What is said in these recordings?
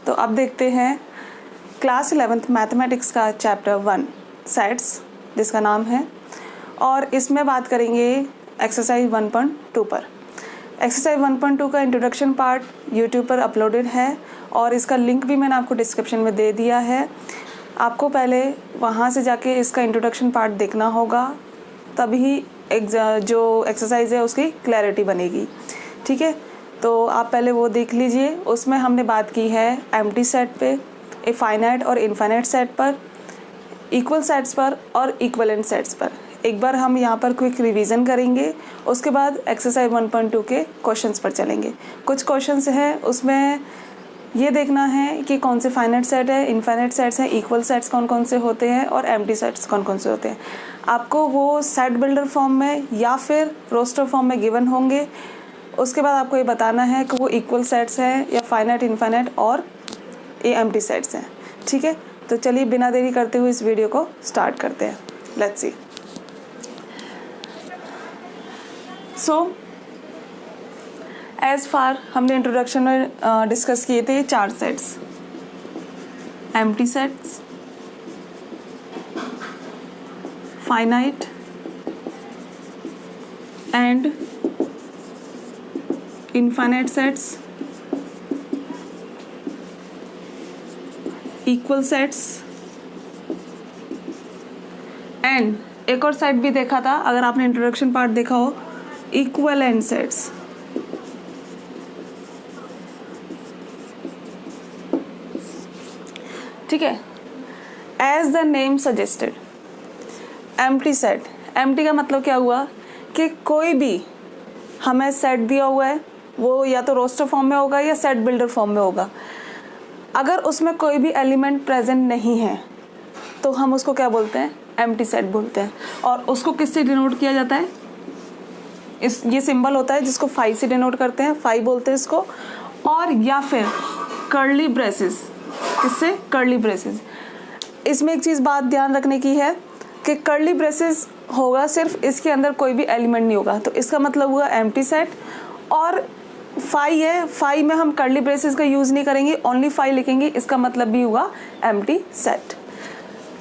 तो अब देखते हैं क्लास 11th मैथमेटिक्स का चैप्टर 1 सेट्स, जिसका नाम है, और इसमें बात करेंगे एक्सरसाइज 1.2 पर। एक्सरसाइज 1.2 का इंट्रोडक्शन पार्ट यूट्यूब पर अपलोडेड है और इसका लिंक भी मैंने आपको डिस्क्रिप्शन में दे दिया है। आपको पहले वहाँ से जाके इसका इंट्रोडक्शन पार्ट देखना होगा, तभी जो एक्सरसाइज है उसकी क्लैरिटी बनेगी। ठीक है, तो आप पहले वो देख लीजिए। उसमें हमने बात की है एम्प्टी सेट पे, ए फाइनाइट और इनफाइनाइट सेट पर, इक्वल सेट्स पर और इक्विवेलेंट सेट्स पर। एक बार हम यहाँ पर क्विक रिवीजन करेंगे, उसके बाद एक्सरसाइज 1.2 के क्वेश्चंस पर चलेंगे। कुछ क्वेश्चंस हैं, उसमें ये देखना है कि कौन से फाइनाइट सेट है, इनफाइनाइट सेट्स हैं, इक्वल सेट्स कौन कौन से होते हैं और एम्प्टी सेट्स कौन कौन से होते हैं। आपको वो सेट बिल्डर फॉर्म में या फिर रोस्टर फॉर्म में गिवन होंगे। उसके बाद आपको ये बताना है कि वो इक्वल सेट्स हैं या फाइनाइट, इनफाइनाइट और ये एम्प्टी सेट्स हैं। ठीक है, तो चलिए बिना देरी करते हुए इस वीडियो को स्टार्ट करते हैं। Let's see. So as far हमने इंट्रोडक्शन में डिस्कस किए थे 4 sets, empty sets, finite and infinite sets, equal sets and एक और सेट भी देखा था, अगर आपने इंट्रोडक्शन पार्ट देखा हो, इक्विवेलेंट सेट्स। ठीक है, as the name suggested, empty set. Empty का मतलब क्या हुआ कि कोई भी हमें सेट दिया हुआ है, वो या तो रोस्टर फॉर्म में होगा या सेट बिल्डर फॉर्म में होगा। अगर उसमें कोई भी एलिमेंट प्रेजेंट नहीं है तो हम उसको क्या बोलते हैं, एम्प्टी सेट बोलते हैं। और उसको किससे डिनोट किया जाता है, ये सिंबल होता है जिसको फाई से डिनोट करते हैं, फाई बोलते हैं इसको। और या फिर कर्ली ब्रेसेस, किससे, कर्ली ब्रेसेस। इसमें एक चीज़ बात ध्यान रखने की है कि कर्ली ब्रेसेस होगा सिर्फ, इसके अंदर कोई भी एलिमेंट नहीं होगा, तो इसका मतलब हुआ एम्प्टी सेट। और फाई है, फाई में हम कर्ली ब्रेसेस का यूज़ नहीं करेंगे, ओनली फाई लिखेंगे, इसका मतलब भी हुआ एम्प्टी सेट।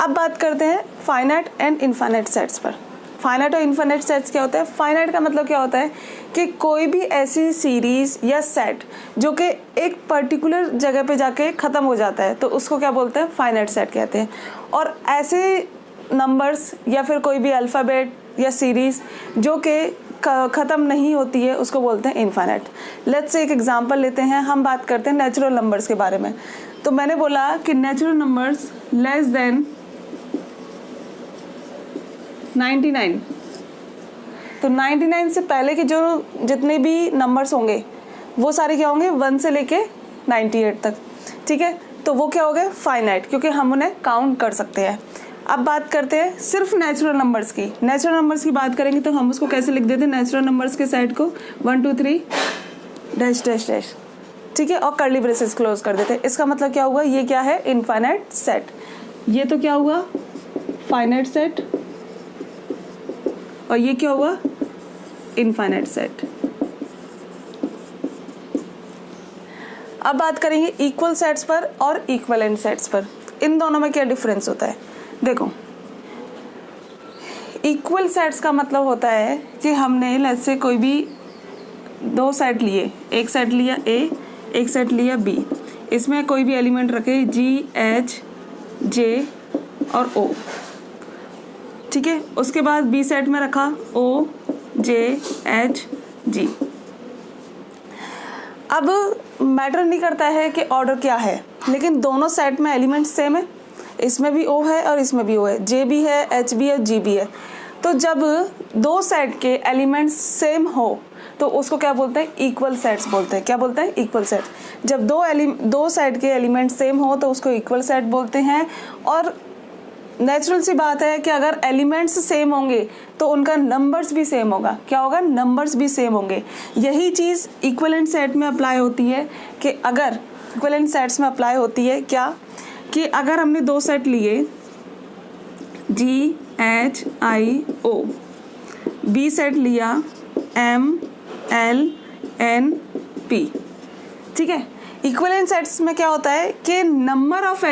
अब बात करते हैं फाइनाइट एंड इनफाइनाइट सेट्स पर। फाइनाइट और इनफाइनाइट सेट्स क्या होता है। फाइनाइट का मतलब क्या होता है कि कोई भी ऐसी सीरीज या सेट जो कि एक पर्टिकुलर जगह पे जाके ख़त्म हो जाता है, तो उसको क्या बोलते हैं, फाइनाइट सेट कहते हैं। और ऐसे नंबर्स या फिर कोई भी अल्फ़ाबेट या सीरीज जो कि ख़त्म नहीं होती है, उसको बोलते हैं इनफाइनाइट। लेट्स से एक एग्जांपल लेते हैं, हम बात करते हैं नेचुरल नंबर्स के बारे में। तो मैंने बोला कि नेचुरल नंबर्स लेस देन 99, तो 99 से पहले के जो जितने भी नंबर्स होंगे वो सारे क्या होंगे, 1 से लेके 98 तक। ठीक है, तो वो क्या हो गए, फाइनाइट, क्योंकि हम उन्हें काउंट कर सकते हैं। अब बात करते हैं सिर्फ नेचुरल नंबर्स की। नेचुरल नंबर्स की बात करेंगे तो हम उसको कैसे लिख देते हैं, नेचुरल नंबर्स के सेट को 1 2 3 डैश डैश डैश। ठीक है, और कर्ली ब्रेसेस क्लोज कर देते हैं। इसका मतलब क्या हुआ, ये क्या है, इनफाइनाइट सेट। ये तो क्या हुआ, फाइनाइट सेट, और ये क्या हुआ, इनफाइनाइट सेट। अब बात करेंगे इक्वल सेट्स पर और इक्विवेलेंट सेट्स पर। इन दोनों में क्या डिफरेंस होता है, देखो। इक्वल सेट्स का मतलब होता है कि हमने लेट्स से कोई भी 2 सेट लिए, एक सेट लिया ए, एक सेट लिया बी। इसमें कोई भी एलिमेंट रखे जी, एच, जे और ओ। ठीक है, उसके बाद बी सेट में रखा ओ, जे, एच, जी। अब मैटर नहीं करता है कि ऑर्डर क्या है, लेकिन दोनों सेट में एलिमेंट सेम है। इसमें भी ओ है और इसमें भी ओ है, जे भी है, एच भी है, जी भी है। तो जब 2 सेट के एलिमेंट्स सेम हो तो उसको क्या बोलते हैं, इक्वल सेट्स बोलते हैं। क्या बोलते हैं, इक्वल सेट। जब 2 सेट के एलिमेंट सेम हो तो उसको इक्वल सेट बोलते हैं। और नेचुरल सी बात है कि अगर एलिमेंट्स सेम होंगे तो उनका नंबर्स भी सेम होगा। क्या होगा, नंबर्स भी सेम होंगे। यही चीज़ इक्विवेलेंट सेट में अप्लाई होती है कि अगर इक्विवेलेंट सेट्स में अप्लाई होती है क्या, कि अगर हमने 2 सेट लिए जी, एच, आई, ओ, बी सेट लिया एम, एल, एन, पी। ठीक है, इक्विवेलेंट सेट्स में क्या होता है कि नंबर ऑफ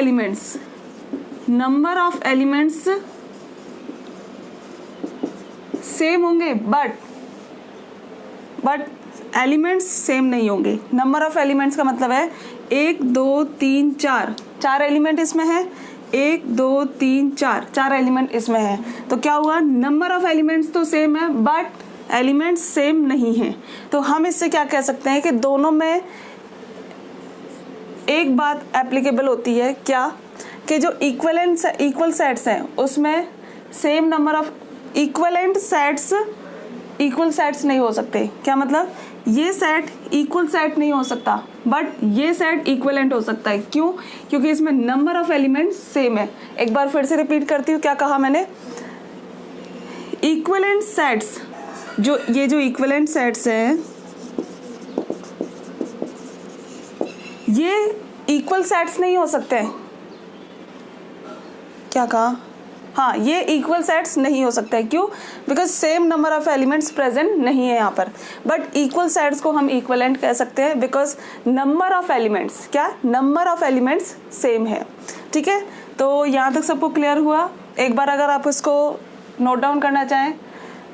एलिमेंट्स सेम होंगे बट एलिमेंट्स सेम नहीं होंगे। नंबर ऑफ एलिमेंट्स का मतलब है 1 2 3 4 एलिमेंट इसमें है, 1 2 3 4 एलिमेंट इसमें है। तो क्या हुआ, नंबर ऑफ एलिमेंट्स तो सेम है बट एलिमेंट्स सेम नहीं है। तो हम इससे क्या कह सकते हैं कि दोनों में एक बात एप्लीकेबल होती है, क्या कि जो इक्वल सेट्स हैं उसमें same number of equal sets नहीं हो सकते। क्या मतलब, ये सेट इक्वल सेट नहीं हो सकता बट ये सेट इक्विवेलेंट हो सकता है। क्यों? क्योंकि इसमें नंबर ऑफ एलिमेंट्स सेम है। एक बार फिर से रिपीट करती हूँ, क्या कहा मैंने, इक्विवेलेंट सेट्स, जो इक्विवेलेंट सेट्स हैं ये इक्वल सेट्स नहीं हो सकते। क्या कहा, हाँ, ये इक्वल सेट्स नहीं हो सकते। क्यों? Because same number of elements present नहीं है यहाँ पर। बट इक्वल सेट्स को हम इक्विवेलेंट कह सकते हैं बिकॉज नंबर ऑफ एलिमेंट्स, क्या, नंबर ऑफ एलिमेंट्स सेम है। ठीक है, तो यहाँ तक सबको क्लियर हुआ। एक बार अगर आप इसको नोट डाउन करना चाहें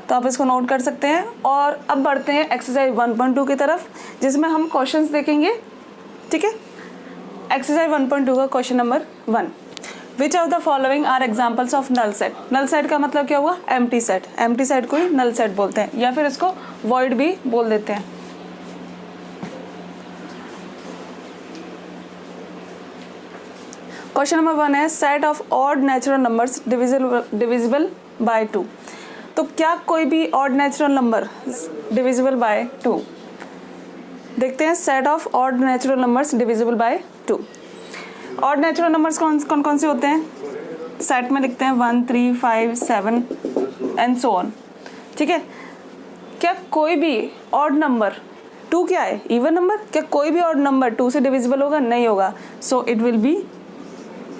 तो आप इसको नोट कर सकते हैं। और अब बढ़ते हैं एक्सरसाइज 1.2 की तरफ, जिसमें हम क्वेश्चंस देखेंगे। ठीक है, एक्सरसाइज 1.2 का question number 1, which of the following are examples of null set. Null set का मतलब क्या हुआ, एम्प्टी सेट। एम्प्टी सेट को ही नल सेट बोलते हैं या फिर इसको वॉइड भी बोल देते हैं। क्वेश्चन नंबर 1 है set of odd natural numbers divisible by 2। तो क्या कोई भी odd natural number divisible by 2? देखते हैं, set of odd natural numbers divisible by 2। Odd natural numbers कौन से होते हैं? सेट में लिखते हैं 1 3 5 7 एंड सो ऑन। ठीक है, क्या कोई भी ऑड नंबर, 2 क्या है, इवन नंबर, क्या कोई भी ऑड नंबर 2 से डिविजिबल होगा? नहीं होगा। सो इट विल बी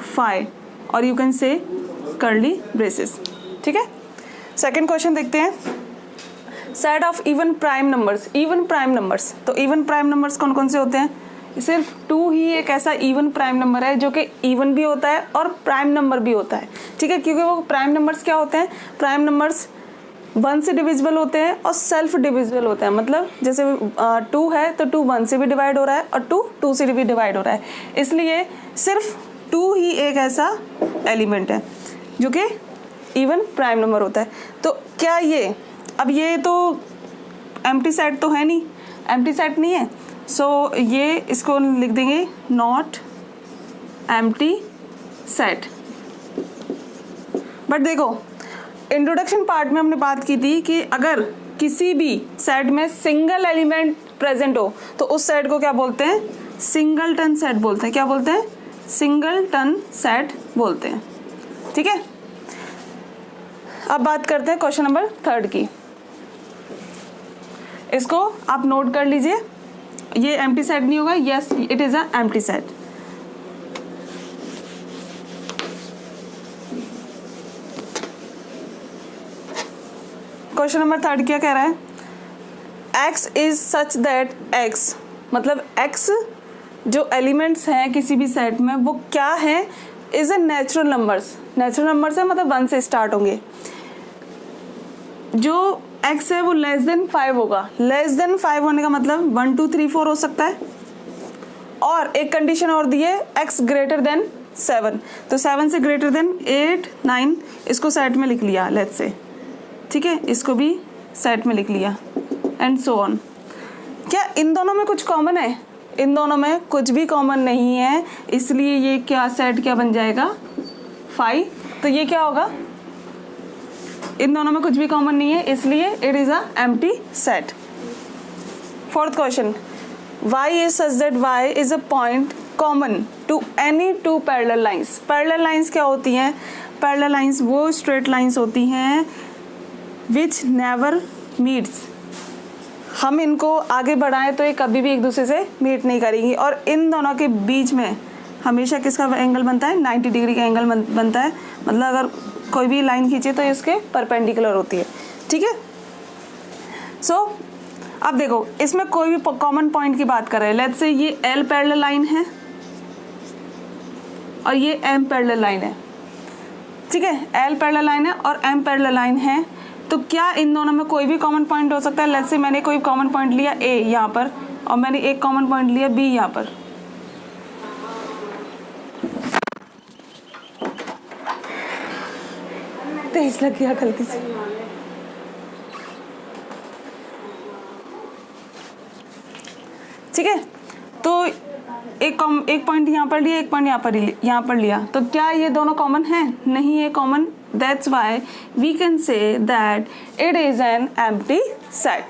5 और you can say curly braces. ठीक है, सेकेंड क्वेश्चन देखते हैं, set of even prime numbers. Even prime numbers, तो इवन प्राइम नंबर्स कौन से होते हैं? सिर्फ 2 ही एक ऐसा इवन प्राइम नंबर है जो कि इवन भी होता है और प्राइम नंबर भी होता है। ठीक है, क्योंकि वो प्राइम नंबर्स क्या होते हैं, प्राइम नंबर्स 1 से डिविजिबल होते हैं और सेल्फ डिविजिबल होते हैं। मतलब जैसे 2 है तो 2 1 से भी डिवाइड हो रहा है और 2 2 से भी डिवाइड हो रहा है। इसलिए सिर्फ 2 ही एक ऐसा एलिमेंट है जो कि इवन प्राइम नंबर होता है। तो क्या ये, अब ये तो एम्प्टी सेट तो है नहीं, एम्प्टी सेट नहीं है। सो ये इसको लिख देंगे नॉट एम्प्टी सेट। बट देखो, इंट्रोडक्शन पार्ट में हमने बात की थी कि अगर किसी भी सेट में सिंगल एलिमेंट प्रेजेंट हो तो उस सेट को क्या बोलते हैं, सिंगलटन सेट बोलते हैं। क्या बोलते हैं? सिंगलटन सेट बोलते हैं। ठीक है, अब बात करते हैं क्वेश्चन नंबर 3 की। इसको आप नोट कर लीजिए, ये एम्प्टी सेट नहीं होगा, yes it is a empty set. Question number 3 क्या कह रहा है, x is such that x, मतलब x जो एलिमेंट्स हैं किसी भी सेट में वो क्या है, is a natural numbers. Natural numbers है मतलब 1 से स्टार्ट होंगे। जो x है वो लेस देन 5 होगा। लेस देन 5 होने का मतलब 1 2 3 4 हो सकता है। और एक कंडीशन और दी है, x ग्रेटर देन 7, तो 7 से ग्रेटर देन 8 9, इसको सेट में लिख लिया लेट्स से। ठीक है, इसको भी सेट में लिख लिया एंड सो ऑन। क्या इन दोनों में कुछ कॉमन है? इन दोनों में कुछ भी कॉमन नहीं है, इसलिए ये क्या सेट क्या बन जाएगा, 5। तो ये क्या होगा, इन दोनों में कुछ भी कॉमन नहीं है, इसलिए it is a empty set. Fourth question, y is such that y is a point common to any 2 parallel lines। Parallel lines क्या होती हैं? पैरेलल लाइंस वो स्ट्रेट लाइंस होती हैं which never meets। हम इनको आगे बढ़ाएं तो ये कभी भी एक दूसरे से मीट नहीं करेंगी और इन दोनों के बीच में हमेशा किसका एंगल बनता है, 90 डिग्री का एंगल बनता है। मतलब अगर कोई भी लाइन खींचे तो इसके परपेंडिकुलर होती है। ठीक है, सो अब देखो इसमें कोई भी कॉमन पॉइंट की बात कर रहे हैं, लेट्स से ये L पैरेलल लाइन है और ये M पैरेलल लाइन है, ठीक है, L पैरेलल लाइन है और M पैरेलल लाइन है, तो क्या इन दोनों में कोई भी कॉमन पॉइंट हो सकता है? लेट्स से मैंने कोई कॉमन पॉइंट लिया A यहाँ पर और मैंने एक कॉमन पॉइंट लिया B यहाँ पर, तेज लग गया गलती से, ठीक है, तो एक पॉइंट यहाँ पर लिया, एक पॉइंट यहाँ पर लिया, तो क्या ये दोनों कॉमन हैं? नहीं है common, that's why we can say that it is an empty set,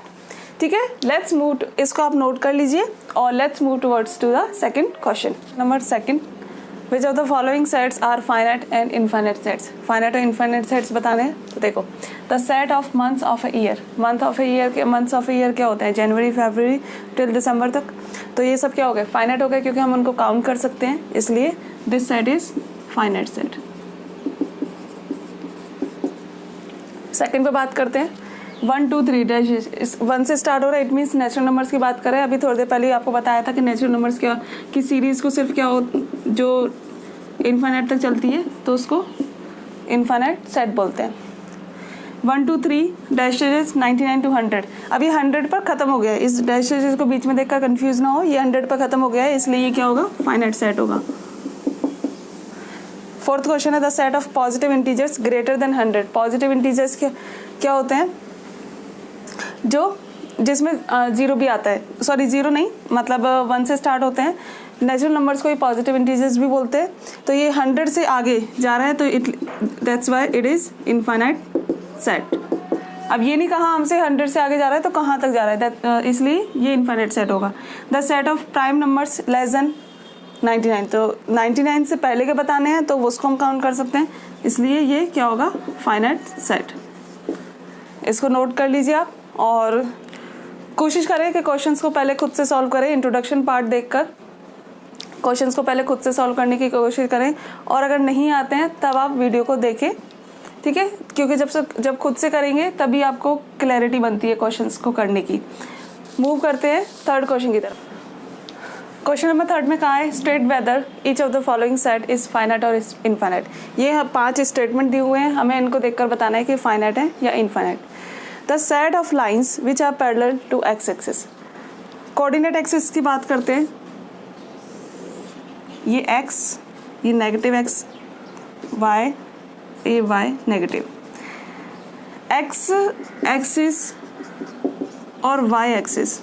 ठीक है। लेट्स मूव, इसको आप नोट कर लीजिए और let's move towards to the second question. Number second, which of the following sets are finite and infinite sets? Finite और infinite sets बताने हैं, तो देखो the set of months of a year, months of a year क्या होता है? जनवरी फरवरी till दिसंबर तक, तो ये सब क्या हो गए? फाइनाइट हो गए, क्योंकि हम उनको काउंट कर सकते हैं, इसलिए this set is finite set. Second पे बात करते हैं, 1 2 3 डैश 1 से स्टार्ट हो रहा है, इट मीन्स नेचुरल नंबर्स की बात करें। अभी थोड़ी देर पहले आपको बताया था कि नेचुरल नंबर्स क्या की सीरीज को सिर्फ क्या हो, जो इनफाइनाइट तक चलती है तो उसको इनफाइनाइट सेट बोलते हैं। 1 2 3 डैशेज 99 to 100, अब ये 100 पर खत्म हो गया है, इस डैशेज को बीच में देखकर कंफ्यूज ना हो, ये 100 पर खत्म हो गया है, इसलिए ये क्या होगा? फाइनाइट सेट होगा। फोर्थ क्वेश्चन है the set of positive integers greater than 100। Positive integers क्या होते हैं? जो जिसमें जीरो भी आता है, सॉरी जीरो नहीं, मतलब 1 से स्टार्ट होते हैं। नेचुरल नंबर्स को ही पॉजिटिव इंटीजर्स भी बोलते हैं, तो ये 100 से आगे जा रहा है, तो that's why it is infinite set. अब ये नहीं कहा हमसे 100 से आगे जा रहा है तो कहाँ तक जा रहा है, इसलिए ये इनफाइनाइट सेट होगा। The set of prime numbers less than 99, तो 99 से पहले के बताने हैं तो उसको हम काउंट कर सकते हैं, इसलिए ये क्या होगा? Finite set. इसको नोट कर लीजिए आप और कोशिश करें कि क्वेश्चंस को पहले खुद से सॉल्व करें, इंट्रोडक्शन पार्ट देखकर क्वेश्चंस को पहले खुद से सॉल्व करने की कोशिश करें, और अगर नहीं आते हैं तब आप वीडियो को देखें, ठीक है, क्योंकि जब खुद से करेंगे तभी आपको क्लैरिटी बनती है क्वेश्चंस को करने की। मूव करते हैं थर्ड क्वेश्चन की तरफ। क्वेश्चन नंबर थर्ड में कहा है state whether each of the following set is finite और इनफाइनाइट। ये 5 स्टेटमेंट दिए हुए हैं, हमें इनको देखकर बताना है कि फाइनाइट है या infinite. The set of lines which are parallel to x axis. Coordinate axis की बात करते हैं, ये x, ये नेगेटिव x, y, ये y नेगेटिव। x एक्सिस और y एक्सिस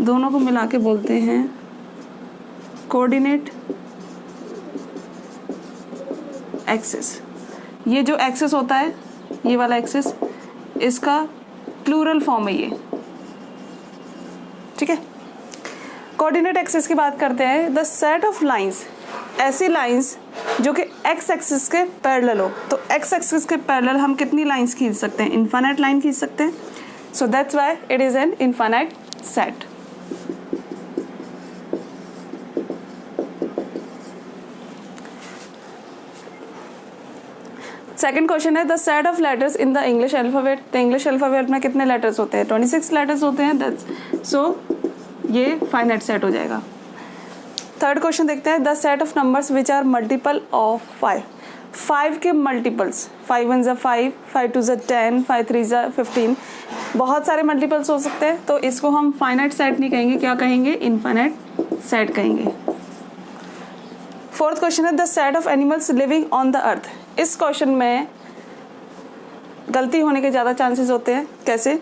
दोनों को मिला के बोलते हैं कोऑर्डिनेट एक्सिस। ये जो एक्सिस होता है, ये वाला एक्सिस, इसका प्लूरल फॉर्म है ये, ठीक है। कोऑर्डिनेट एक्सिस की बात करते हैं, द सेट ऑफ लाइंस, ऐसी लाइंस जो कि एक्स एक्सिस के पैरेलल हो, तो एक्स एक्सिस के पैरेलल हम कितनी लाइंस खींच सकते हैं? इनफाइनाइट लाइन खींच सकते हैं, so that's why it is an infinite set. Second question है the set of letters in the English alphabet. The English alphabet में कितने लेटर्स होते हैं? 26 लेटर्स होते हैं, दैट्स सो ये फाइनाइट सेट हो जाएगा। थर्ड क्वेश्चन देखते हैं the set of numbers which are multiple of 5। 5 के मल्टीपल्स, 5 1 ज़ा 5, 5 2 ज़ा 10, 5 3 ज़ा 15, बहुत सारे मल्टीपल्स हो सकते हैं, तो इसको हम फाइनाइट सेट नहीं कहेंगे, क्या कहेंगे? इनफाइनाइट सेट कहेंगे। फोर्थ क्वेश्चन है the set of animals living on the earth. इस क्वेश्चन में गलती होने के ज़्यादा चांसेस होते हैं। कैसे?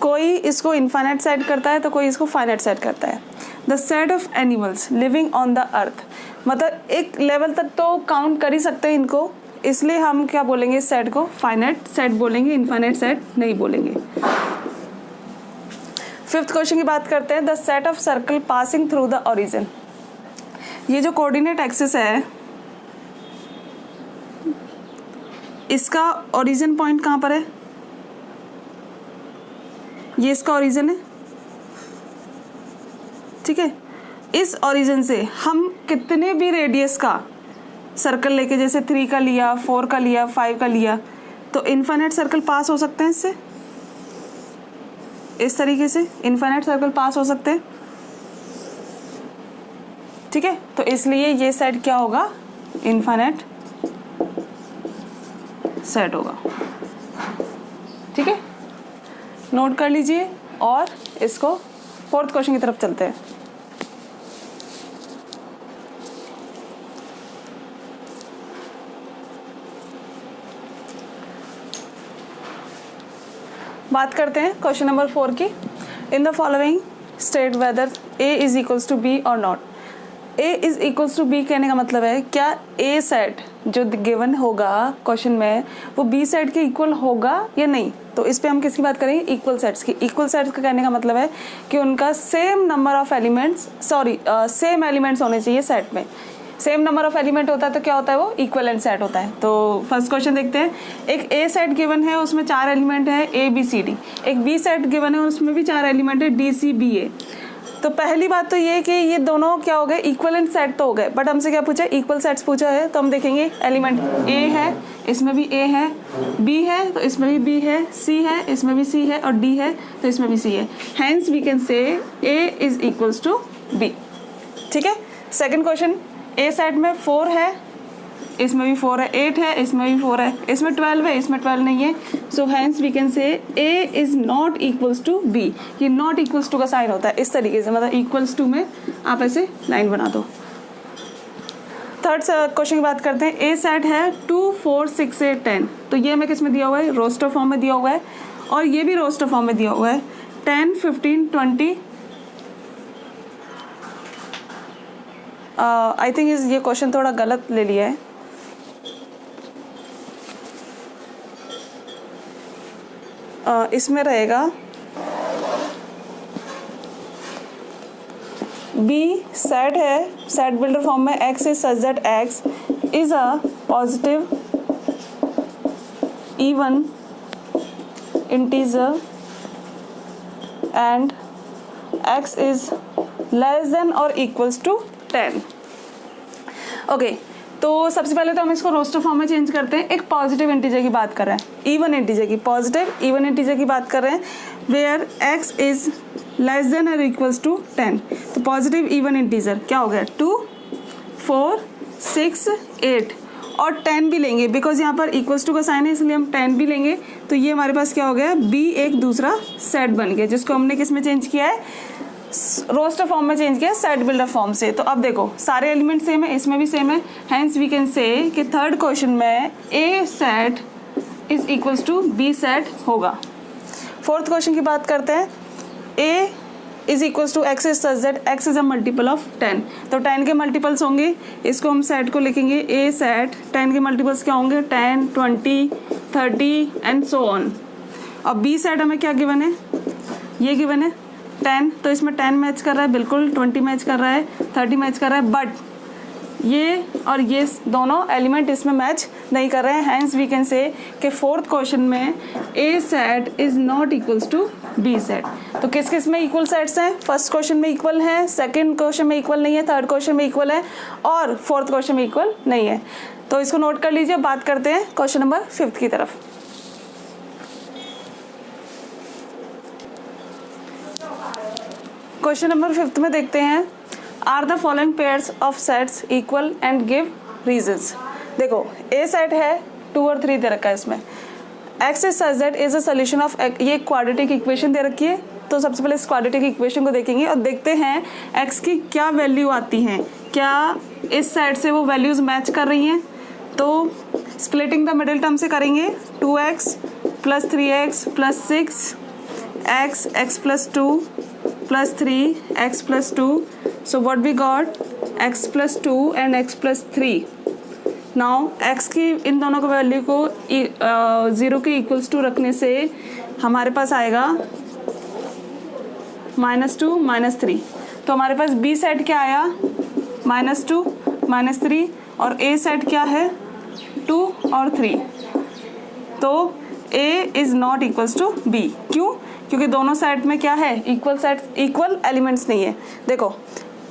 कोई इसको इनफाइनाइट सेट करता है तो कोई इसको फाइनाइट सेट करता है। The set of animals living on the earth, मतलब एक लेवल तक तो काउंट कर ही सकते हैं इनको, इसलिए हम क्या बोलेंगे? सेट को फाइनाइट सेट बोलेंगे, इनफाइनाइट सेट नहीं बोलेंगे। फिफ्थ क्वेश्चन की बात करते हैं the set of circle passing through the origin. ये जो कोऑर्डिनेट एक्सिस है, इसका ओरिजिन पॉइंट कहाँ पर है? ये इसका ओरिजिन है, ठीक है। इस ओरिजिन से हम कितने भी रेडियस का सर्कल लेके, जैसे 3 का लिया, 4 का लिया, 5 का लिया, तो इनफाइनाइट सर्कल पास हो सकते हैं इससे। इस तरीके से इनफाइनाइट सर्कल पास हो सकते हैं, ठीक है। तो इसलिए ये सेट क्या होगा, इनफाइनाइट सेट होगा, ठीक है। नोट कर लीजिए और इसको फोर्थ क्वेश्चन की तरफ चलते हैं। बात करते हैं क्वेश्चन नंबर 4 की। In the following state whether A is equals to B और not. A is equals to B कहने का मतलब है क्या ए सेट जो गिवन होगा क्वेश्चन में वो बी सेट के इक्वल होगा या नहीं। तो इस पे हम किसकी बात करेंगे, इक्वल सेट्स की। इक्वल सेट्स का कहने का मतलब है कि उनका same number of elements same elements होने चाहिए सेट में। सेम नंबर ऑफ एलिमेंट होता है तो क्या होता है, वो इक्विवेलेंट सेट होता है। तो फर्स्ट क्वेश्चन देखते हैं। एक ए सेट गिवन है, उसमें 4 एलिमेंट है ए बी सी डी। एक बी सेट गिवन है, उसमें भी 4 एलिमेंट है डी सी बी ए। तो पहली बात तो ये कि ये दोनों क्या हो गए, इक्विवेलेंट सेट तो हो गए, बट हमसे क्या पूछा, इक्वल सेट्स पूछा है। तो हम देखेंगे एलिमेंट ए है, इसमें भी ए है, बी है तो इसमें भी बी है, सी है इसमें भी सी है, और डी है तो इसमें भी सी है। Hence we can say A is equals to B, ठीक है। सेकंड क्वेश्चन, ए सेट में 4 है, इसमें भी 4 है, 8 है, इसमें भी 4 है, इसमें 12 है, इसमें 12 नहीं है। So hence we can say A is not equals to B. ये नॉट इक्वल्स टू का साइन होता है इस तरीके से, मतलब इक्वल्स टू में आप ऐसे लाइन बना दो। थर्ड क्वेश्चन की बात करते हैं। ए सेट है 2 4 6 8 10। तो ये हमें किस में दिया हुआ है, रोस्टर फॉर्म में दिया हुआ है, और ये भी रोस्टर फॉर्म में दिया हुआ है। 10 15 20 आई थिंक ये क्वेश्चन थोड़ा गलत ले लिया है। इसमें रहेगा बी सेट है, सेट बिल्डर फॉर्म में x is such that x is a positive even integer and x is less than और इक्वल्स टू 10। ओके, तो सबसे पहले तो हम इसको रोस्टर फॉर्म में चेंज करते हैं। एक पॉजिटिव इंटीजर की बात कर रहे हैं, इवन इंटीजर की, पॉजिटिव इवन इंटीजर की बात कर रहे हैं, where x is less than और इक्वल्स टू 10। तो पॉजिटिव इवन इंटीजर क्या हो गया, 2 4 6 8 और 10 भी लेंगे, बिकॉज यहाँ पर इक्वल्स टू का साइन है इसलिए हम 10 भी लेंगे। तो ये हमारे पास क्या हो गया, बी एक दूसरा सेट बन गया, जिसको हमने किस में चेंज किया है, रोस्टर फॉर्म में चेंज किया, सेट बिल्डर फॉर्म से। तो अब देखो सारे एलिमेंट सेम है, इसमें भी सेम है। हैंस वी कैन से कि थर्ड क्वेश्चन में A set is equals to B set होगा। फोर्थ क्वेश्चन की बात करते हैं। A is equals to X is such that x is a multiple of 10। तो 10 के मल्टीपल्स होंगे, इसको हम सेट को लिखेंगे ए सेट। 10 के मल्टीपल्स क्या होंगे, 10 20 30 एंड सो ऑन। अब बी सेट हमें क्या गिवन है, ये गिवन है 10, तो इसमें 10 मैच कर रहा है बिल्कुल, 20 मैच कर रहा है, 30 मैच कर रहा है, बट ये और ये दोनों एलिमेंट इसमें मैच नहीं कर रहे हैं। हैंस वी कैन से कि फोर्थ क्वेश्चन में A set is not equals to B set. तो किस किस में इक्वल सेट्स हैं, फर्स्ट क्वेश्चन में इक्वल है, सेकंड क्वेश्चन में इक्वल नहीं है, थर्ड क्वेश्चन में इक्वल है, और फोर्थ क्वेश्चन में इक्वल नहीं है। तो इसको नोट कर लीजिए। बात करते हैं क्वेश्चन नंबर 5 की तरफ। क्वेश्चन नंबर 5 में देखते हैं, are the following pairs of sets equal and give reasons. देखो ए सेट है 2 और 3 दे रखा है, इसमें x is such that is a solution of, ये क्वाड्रेटिक इक्वेशन दे रखी है। तो सबसे पहले इस क्वाड्रेटिक इक्वेशन को देखेंगे और देखते हैं एक्स की क्या वैल्यू आती हैं, क्या इस सेट से वो वैल्यूज मैच कर रही हैं। तो स्प्लिटिंग द मिडिल टर्म से करेंगे, 2x + 3x + 6x x + 2 + 3x + 2. So what we got, x + 2 and x + 3. Now x की इन दोनों को वैल्यू को 0 के इक्वल्स टू रखने से हमारे पास आएगा -2 -3। तो हमारे पास b सेट क्या आया, -2 -3, और a सेट क्या है 2 और 3। तो a is not equals to b। क्यों, क्योंकि दोनों सेट में क्या है, इक्वल सेट, इक्वल एलिमेंट्स नहीं है। देखो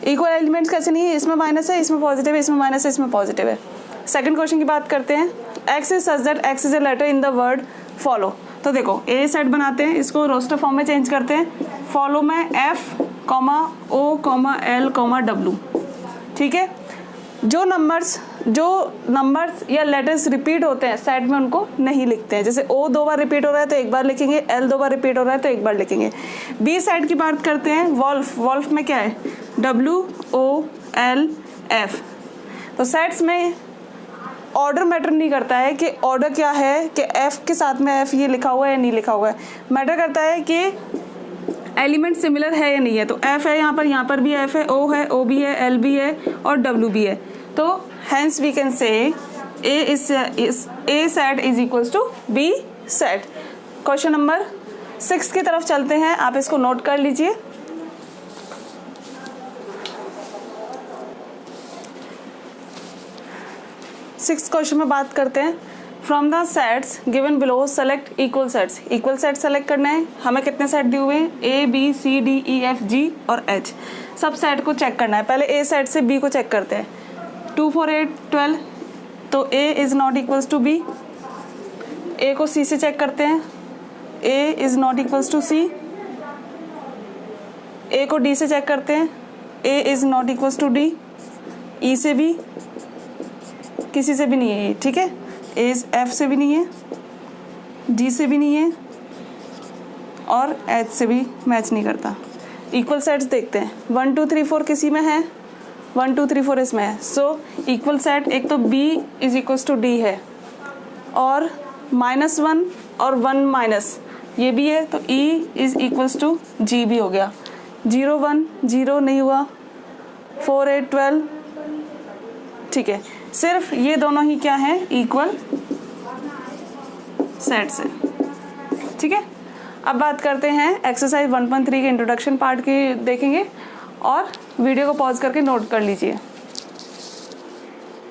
इक्वल एलिमेंट्स कैसे नहीं है, इसमें माइनस है, इसमें पॉजिटिव है, इसमें माइनस है, इसमें पॉजिटिव है। सेकंड क्वेश्चन की बात करते हैं। X is such that x is a letter in the word follow. तो देखो ए सेट बनाते हैं, इसको रोस्टर फॉर्म में चेंज करते हैं। फॉलो में एफ कॉमा ओ कॉमा एल कॉमा डब्लू। ठीक है, जो नंबर्स या लेटर्स रिपीट होते हैं सेट में उनको नहीं लिखते हैं। जैसे ओ 2 बार रिपीट हो रहा है तो एक बार लिखेंगे, एल 2 बार रिपीट हो रहा है तो एक बार लिखेंगे। बी सेट की बात करते हैं, वॉल्फ में क्या है, WOLF। तो सेट्स में ऑर्डर मैटर नहीं करता है कि ऑर्डर क्या है, कि एफ के साथ में एफ ये लिखा हुआ है या नहीं लिखा हुआ है। मैटर करता है कि एलिमेंट सिमिलर है या नहीं है। तो एफ है यहाँ पर भी एफ है, ओ है, ओ भी है, एल भी है और डब्ल्यू भी है। तो hence we can say A set is equals to B set। Question number 6 की तरफ चलते हैं, आप इसको नोट कर लीजिए। सिक्स क्वेश्चन में बात करते हैं, from the sets given below select equal sets. Equal set select करना है, हमें कितने सेट दिए हुए हैं, A B C D E F G और H। सब सेट को चेक करना है। पहले A सेट से B को चेक करते हैं। 2 4 8 12, तो A is not equals to B। A को C से चेक करते हैं, A is not equals to C। A को D से चेक करते हैं, A is not equals to D। E से भी किसी से भी नहीं है ये, ठीक है। A F से भी नहीं है, D से भी नहीं है और H से भी मैच नहीं करता। इक्वल सेट्स देखते हैं, 1 2 3 4 किसी में है, 1 2 3 4 इसमें है। सो इक्वल सेट एक तो B is equals to D है और -1 और 1 माइनस ये भी है, तो E is equals to G भी हो गया। 0 1 0 नहीं हुआ, 4 8 12, ठीक है। सिर्फ ये दोनों ही क्या हैं, इक्वल सेट्स है, ठीक है। अब बात करते हैं एक्सरसाइज 1.3 के इंट्रोडक्शन पार्ट की, देखेंगे और वीडियो को पॉज करके नोट कर लीजिए।